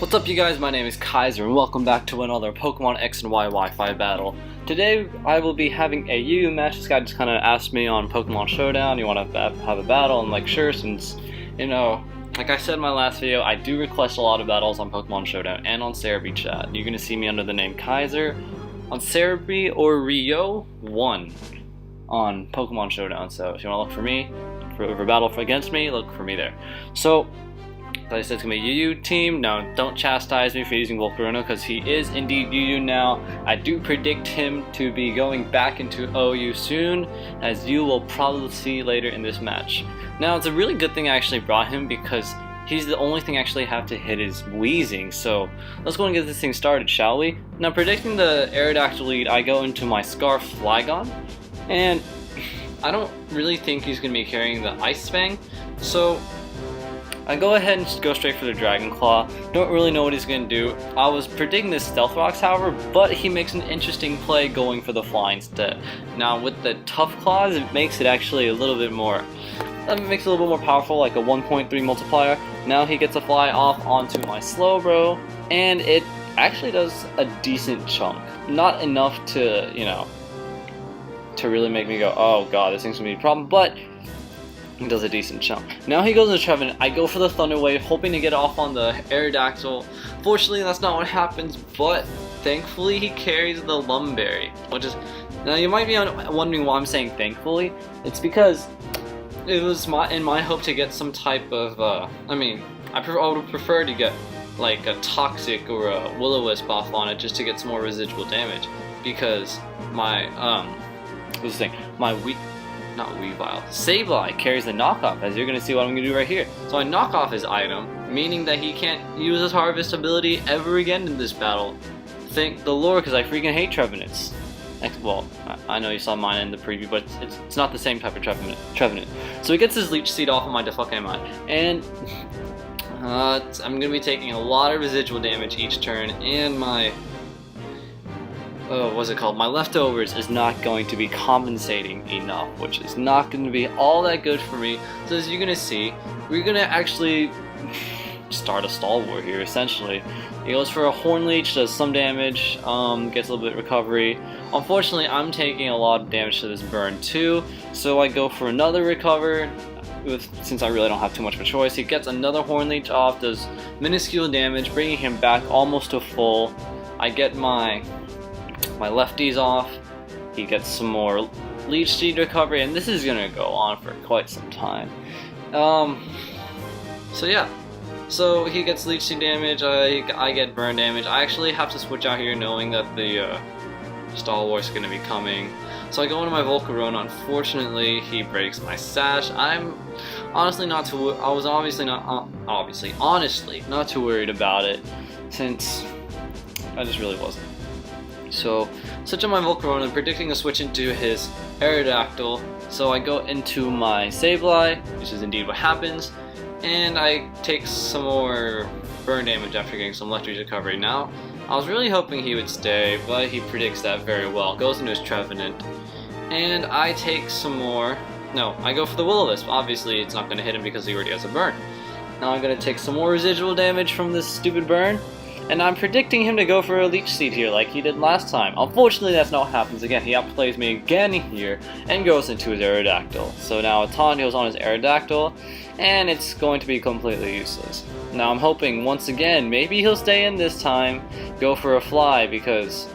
What's up you guys, my name is Kaiser and welcome back to another Pokemon X and Y Wi-Fi battle. Today I will be having a UU match. This guy just kind of asked me on Pokemon Showdown, you want to have a battle? I'm like, sure, since, you know, like I said in my last video, I do request a lot of battles on Pokemon Showdown and on Cerebi chat. You're going to see me under the name Kaiser on Cerebi or Rio 1 on Pokemon Showdown. So if you want to look for me, for a battle against me, look for me there. So I said it's going to be a UU team. Now, don't chastise me for using Volcarona because he is indeed UU now. I do predict him to be going back into OU soon, as you will probably see later in this match. Now, it's a really good thing I actually brought him because he's the only thing I actually have to hit is Wheezing. So let's go and get this thing started, shall we? Now, predicting the Aerodactyl lead, I go into my Scarf Flygon, and I don't really think he's going to be carrying the Ice Fang, so I go ahead and go straight for the Dragon Claw. Don't really know what he's going to do. I was predicting this Stealth Rocks, however, but he makes an interesting play going for the Fly instead. Now with the Tough Claws, it makes it actually a little bit more, makes it a little bit more powerful, like a 1.3 multiplier. Now he gets a Fly off onto my Slowbro, and it actually does a decent chunk. Not enough to, you know, to really make me go, oh god, this thing's going to be a problem, but he does a decent chunk. Now he goes into Trevenant. I go for the Thunder Wave, hoping to get off on the Aerodactyl. Fortunately, that's not what happens, but thankfully he carries the Lumberry, which is... Now you might be wondering why I'm saying thankfully. It's because it was in my hope to get some type of, I would prefer to get like a Toxic or a Will-O-Wisp off on it just to get some more residual damage, because my, what's the thing? My not Weavile, Sableye carries the knockoff, as you're going to see what I'm going to do right here. So I knock off his item, meaning that he can't use his Harvest ability ever again in this battle. Thank the Lord, because I freaking hate Trevenants. Well, I know you saw mine in the preview, but it's not the same type of Trevenant. So he gets his Leech Seed off of my Defukemon, and I'm going to be taking a lot of residual damage each turn, and my... what's it called? My leftovers is not going to be compensating enough, which is not going to be all that good for me. So as you're going to see, we're going to actually start a stall war here, essentially. He goes for a Horn Leech, does some damage, gets a little bit of recovery. Unfortunately, I'm taking a lot of damage to this burn too, so I go for another recover. Since I really don't have too much of a choice, he gets another Horn Leech off, does minuscule damage, bringing him back almost to full. I get my lefties off, he gets some more Leech Seed recovery, and this is gonna go on for quite some time. So yeah, so he gets Leech Seed damage, I get burn damage. I actually have to switch out here knowing that the Stall War is gonna be coming. So I go into my Volcarona. Unfortunately, he breaks my Sash. I'm honestly not too, I was honestly not too worried about it, since I just really wasn't. So, switch on my Volcarona, predicting a switch into his Aerodactyl. So I go into my Sableye, which is indeed what happens, and I take some more burn damage after getting some Electric recovery. Now, I was really hoping he would stay, but he predicts that very well. Goes into his Trevenant, and I take some more... No, I go for the Will-O-Wisp. Obviously, it's not going to hit him because he already has a burn. Now I'm going to take some more residual damage from this stupid burn, and I'm predicting him to go for a Leech Seed here like he did last time. Unfortunately, that's not what happens again. He outplays me again here and goes into his Aerodactyl. So now a taunt goes on his Aerodactyl, and it's going to be completely useless. Now I'm hoping once again, maybe he'll stay in this time, go for a Fly, because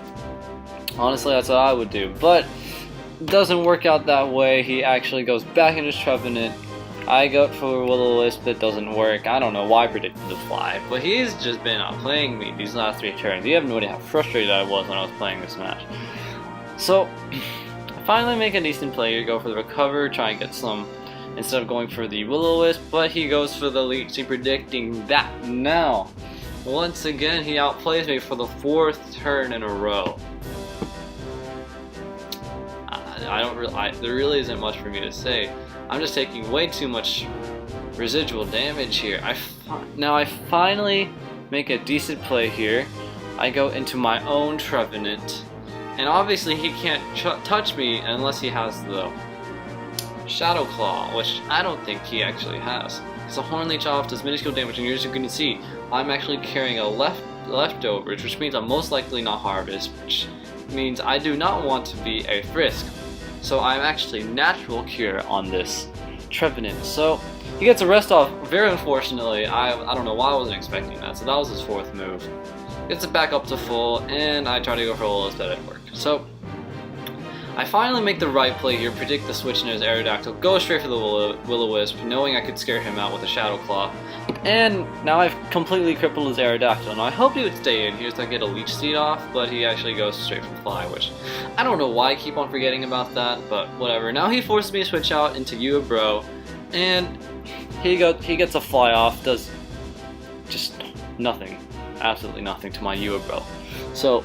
honestly that's what I would do. But it doesn't work out that way. He actually goes back into his Trevenant. I go for Will-O-Wisp, that doesn't work. I don't know why I predicted the Fly, but he's just been outplaying me these last 3 turns. You have no idea how frustrated I was when I was playing this match. So, I finally make a decent play here, go for the Recover, try and get some, instead of going for the Will-O-Wisp, but he goes for the Leech Seed, predicting that. Now, once again, he outplays me for the 4th turn in a row. There really isn't much for me to say. I'm just taking way too much residual damage here. Now I finally make a decent play here. I go into my own Trevenant, and obviously he can't touch me unless he has the Shadow Claw, which I don't think he actually has. So Horn Leech off does minuscule damage, and as you can see, I'm actually carrying a leftovers, which means I'm most likely not Harvest, which means I do not want to be a Frisk. So I'm actually Natural Cure on this Trevenant. So he gets a rest off, very unfortunately. I don't know why I wasn't expecting that, so that was his 4th move. Gets it back up to full, and I try to go for a little bit at work. So I finally make the right play here, predict the switch in his Aerodactyl, go straight for the Will-O-Wisp, knowing I could scare him out with a Shadow Claw. And now I've completely crippled his Aerodactyl. Now I hoped he would stay in here so I get a Leech Seed off, but he actually goes straight for Fly, which I don't know why I keep on forgetting about that, but whatever. Now he forces me to switch out into You, Bro, and he gets a Fly off, does just nothing, absolutely nothing to my You, Bro. So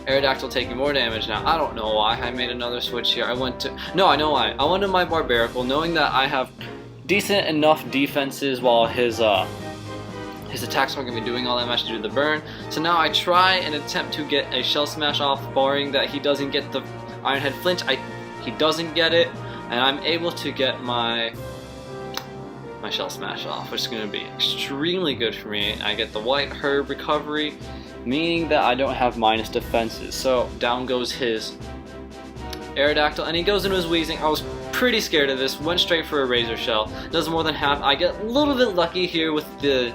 Aerodactyl taking more damage now. I don't know why I made another switch here. I know why. I went to my Barbaracle, knowing that I have decent enough defenses while his attacks aren't going to be doing all that much to do the burn. So now I try and attempt to get a Shell Smash off, barring that he doesn't get the Iron Head Flinch. He doesn't get it, and I'm able to get my Shell Smash off, which is going to be extremely good for me. I get the White Herb recovery, meaning that I don't have minus defenses. So down goes his Aerodactyl, and he goes into his Weezing. I was pretty scared of this, went straight for a Razor Shell, does more than half. I get a little bit lucky here with the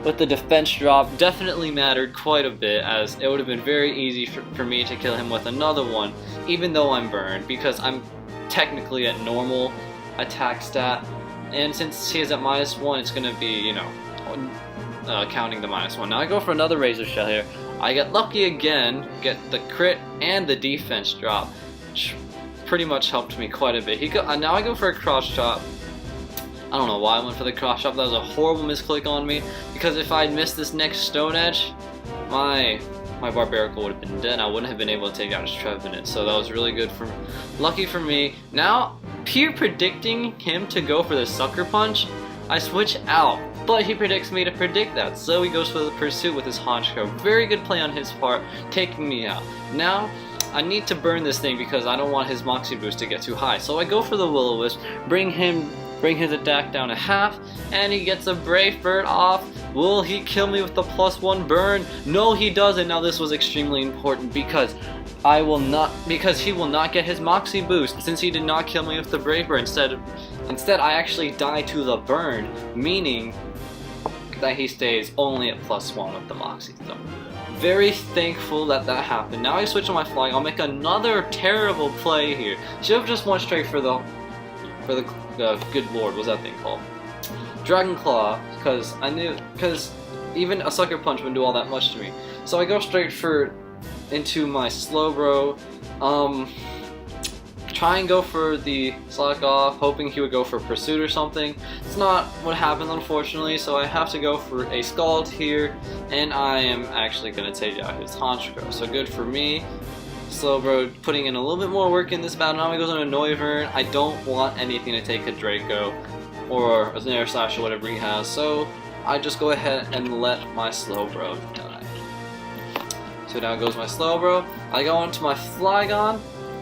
defense drop. Definitely mattered quite a bit, as it would have been very easy for me to kill him with another one, even though I'm burned, because I'm technically at normal attack stat, and since he is at -1, it's going to be, you know, counting the -1. Now I go for another Razor Shell here. I get lucky again, get the crit and the defense drop, which pretty much helped me quite a bit. Now I go for a Cross Chop. I don't know why I went for the Cross Chop. That was a horrible misclick on me, because if I had missed this next Stone Edge, my Barbaracle would have been dead. I wouldn't have been able to take out his Trevenant. So that was really good lucky for me. Now, here predicting him to go for the Sucker Punch, I switch out. But he predicts me to predict that, so he goes for the Pursuit with his Honchkrow. Very good play on his part, taking me out. Now, I need to burn this thing because I don't want his Moxie boost to get too high. So I go for the Will-O-Wisp, bring his attack down to half, and he gets a Brave Bird off. Will he kill me with the +1 burn? No, he doesn't. Now this was extremely important because he will not get his Moxie boost since he did not kill me with the Brave Bird. Instead, I actually die to the burn, meaning that he stays only at +1 with the Moxie. So very thankful that happened. Now I switch on my Flying. I'll make another terrible play here. Should have just went straight for the good lord, what's that thing called? Dragon Claw, because even a Sucker Punch wouldn't do all that much to me. So I go straight into my Slowbro. Try and go for the Slack Off, hoping he would go for Pursuit or something. It's not what happened, unfortunately, so I have to go for a Scald here, and I am actually going to take out his Honchkrow. So good for me. Slowbro putting in a little bit more work in this battle. Now he goes on a Noivern. I don't want anything to take a Draco or a Air Slash or whatever he has, so I just go ahead and let my Slowbro die. So down goes my Slowbro. I go into my Flygon,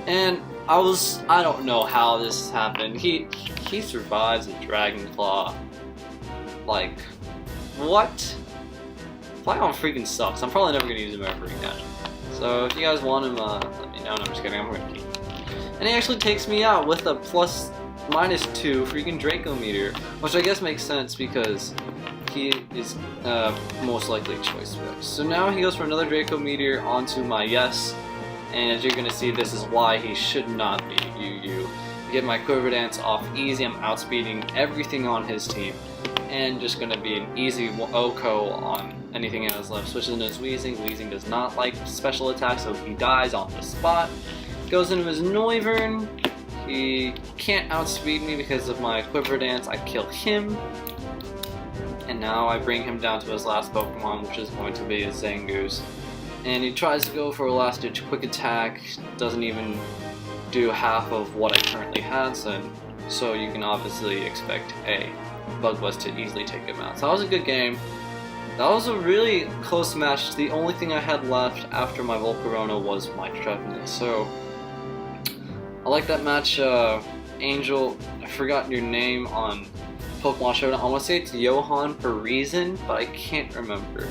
and I don't know how this happened. He survives a Dragon Claw. Like, what? Flygon freaking sucks. I'm probably never gonna use him ever again. So if you guys want him, let me know. No, I'm just kidding. I'm gonna keep him. And he actually takes me out with a +-2 freaking Draco Meteor, which I guess makes sense because he is most likely Choice Specs. So now he goes for another Draco Meteor onto my Yes. And as you're going to see, this is why he should not be UU. Get my Quiver Dance off easy. I'm outspeeding everything on his team. And just going to be an easy OHKO on anything in his left. Switches into his Weezing. Weezing does not like special attacks, so he dies on the spot. Goes into his Noivern. He can't outspeed me because of my Quiver Dance. I kill him. And now I bring him down to his last Pokemon, which is going to be his Zangoose. And he tries to go for a last ditch quick attack, doesn't even do half of what I currently had, so you can obviously expect a Bug-Buzz to easily take him out. So that was a good game. That was a really close match. The only thing I had left after my Volcarona was my Trevenant. So I like that match. Angel, I forgot your name on Pokemon Showdown. I want to say it's Johan for Reason, but I can't remember.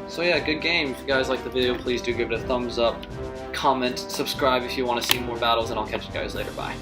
So yeah, good game. If you guys like the video, please do give it a thumbs up, comment, subscribe if you want to see more battles, and I'll catch you guys later. Bye.